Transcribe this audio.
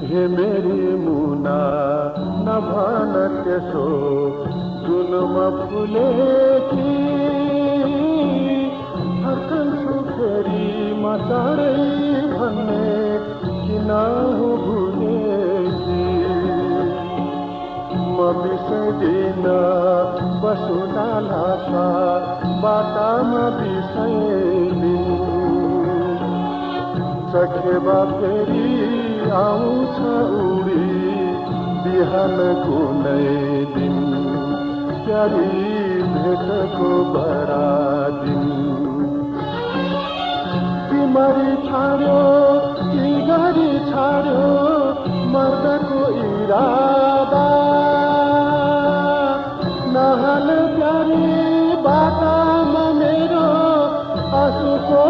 हे मेरी मुना नभन त्यसो जुनमा फुलेकी फर्कन्छु फेरि म चाँडै भन्ने किन हो भुलेकी म बिर्सदिन वसुधालाका बाटामा बिर्सदिन सखेबा फेरि आउँछ उडी बिहान कुनै दिन प्यारी भेटको बरादिन बिमारी छाड्यो कि गरी छाड्यो मर्दको इरादा नहाल प्यारी बाटामा मेरो आँसुको